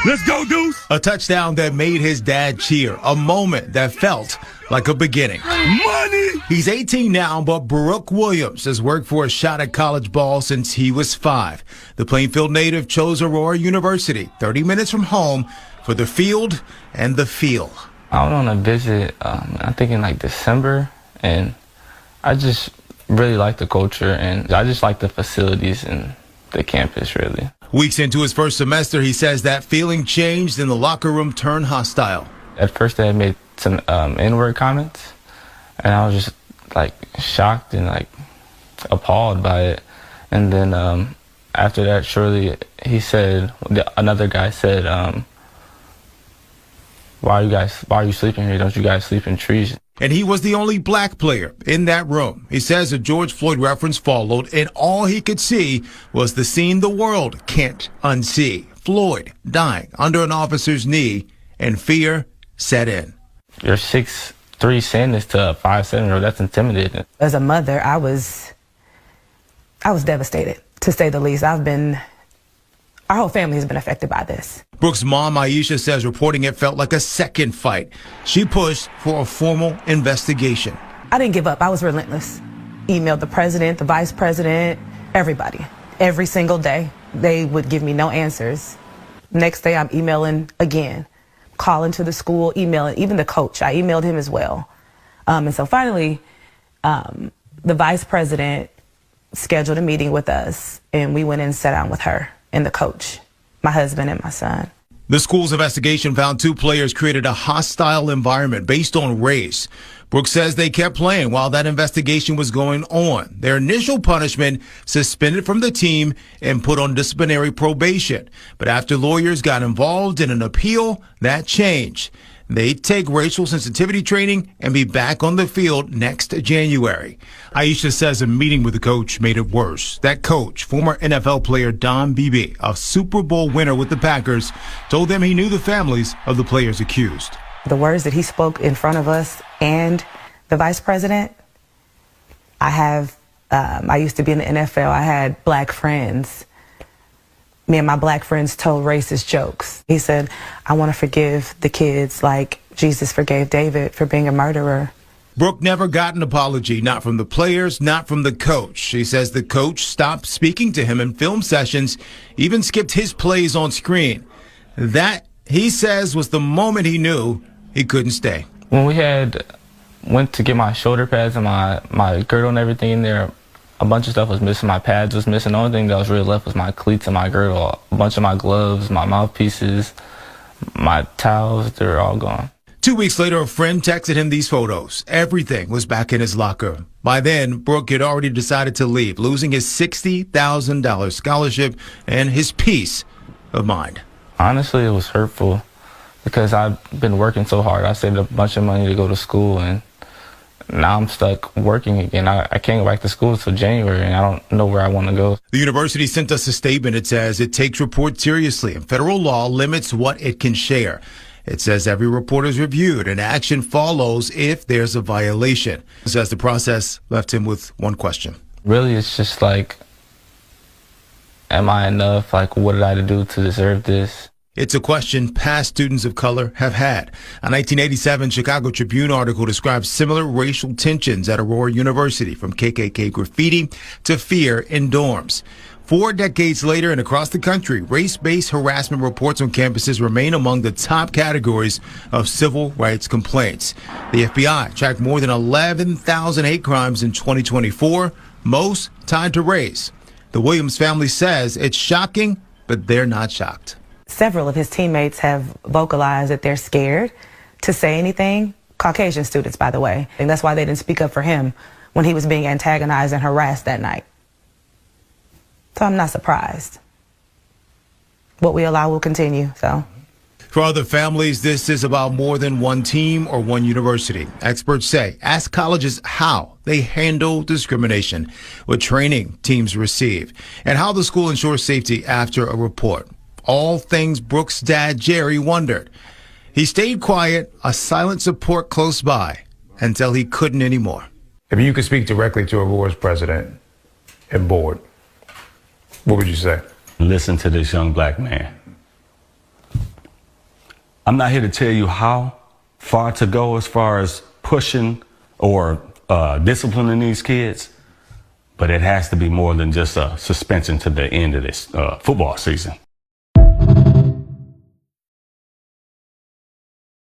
Let's go, Deuce. A touchdown that made his dad cheer. A moment that felt like a beginning. Money. He's 18 now, but Brooke Williams has worked for a shot at college ball since he was 5. The Plainfield native chose Aurora University, 30 minutes from home, for the field and the feel. I went on a visit, I think in like December, and I just really like the culture, and I just like the facilities and the campus, really. Weeks into his first semester, he says that feeling changed and the locker room turned hostile. At first, they had made some N-word comments, and I was just like shocked and like appalled by it. And then after that, shortly, he said, another guy said, why are you sleeping here? Don't you guys sleep in trees? And he was the only black player in that room. He says a George Floyd reference followed, and all he could see was the scene the world can't unsee. Floyd dying under an officer's knee, and fear set in. You're 6'3" saying this to a 5'7", that's intimidating. As a mother, I was devastated, to say the least. Our whole family has been affected by this. Brooke's mom, Aisha, says reporting it felt like a second fight. She pushed for a formal investigation. I didn't give up. I was relentless. Emailed the president, the vice president, everybody. Every single day, they would give me no answers. Next day, I'm emailing again, calling to the school, emailing, even the coach. I emailed him as well. And so finally, the vice president scheduled a meeting with us, and we went and sat down with her and the coach, my husband and my son. The school's investigation found 2 players created a hostile environment based on race. Brooke says they kept playing while that investigation was going on. Their initial punishment, suspended from the team and put on disciplinary probation. But after lawyers got involved in an appeal, that changed. They take racial sensitivity training and be back on the field next January. Aisha says a meeting with the coach made it worse. That coach, former NFL player Don Beebe, a Super Bowl winner with the Packers, told them he knew the families of the players accused. The words that he spoke in front of us and the vice president, I used to be in the NFL. I had black friends. Me and my black friends told racist jokes. He said, I want to forgive the kids like Jesus forgave David for being a murderer. Brooke never got an apology, not from the players, not from the coach. She says the coach stopped speaking to him in film sessions, even skipped his plays on screen. That, he says, was the moment he knew he couldn't stay. When we went to get my shoulder pads and my girdle and everything in there, a bunch of stuff was missing. My pads was missing. The only thing that was really left was my cleats and my girdle. A bunch of my gloves, my mouthpieces, my towels, they're all gone. 2 weeks later, a friend texted him these photos. Everything was back in his locker. By then, Brooke had already decided to leave, losing his $60,000 scholarship and his peace of mind. Honestly, it was hurtful because I've been working so hard. I saved a bunch of money to go to school, and now I'm stuck working again. I can't go back to school until January, and I don't know where I want to go. The university sent us a statement. It says it takes reports seriously, and federal law limits what it can share. It says every report is reviewed, and action follows if there's a violation. It says the process left him with one question. Really, it's just like, am I enough? Like, what did I do to deserve this? It's a question past students of color have had. A 1987 Chicago Tribune article describes similar racial tensions at Aurora University, from KKK graffiti to fear in dorms. 4 decades later and across the country, race-based harassment reports on campuses remain among the top categories of civil rights complaints. The FBI tracked more than 11,000 hate crimes in 2024, most tied to race. The Williams family says it's shocking, but they're not shocked. Several of his teammates have vocalized that they're scared to say anything. Caucasian students, by the way. And that's why they didn't speak up for him when he was being antagonized and harassed that night. So I'm not surprised. What we allow will continue, so. For other families, this is about more than one team or one university. Experts say ask colleges how they handle discrimination, what training teams receive, and how the school ensures safety after a report. All things Brooke's dad, Jerry, wondered. He stayed quiet, a silent support close by, until he couldn't anymore. If you could speak directly to Aurora's president and board, what would you say? Listen to this young black man. I'm not here to tell you how far to go as far as pushing or disciplining these kids, but it has to be more than just a suspension to the end of this football season.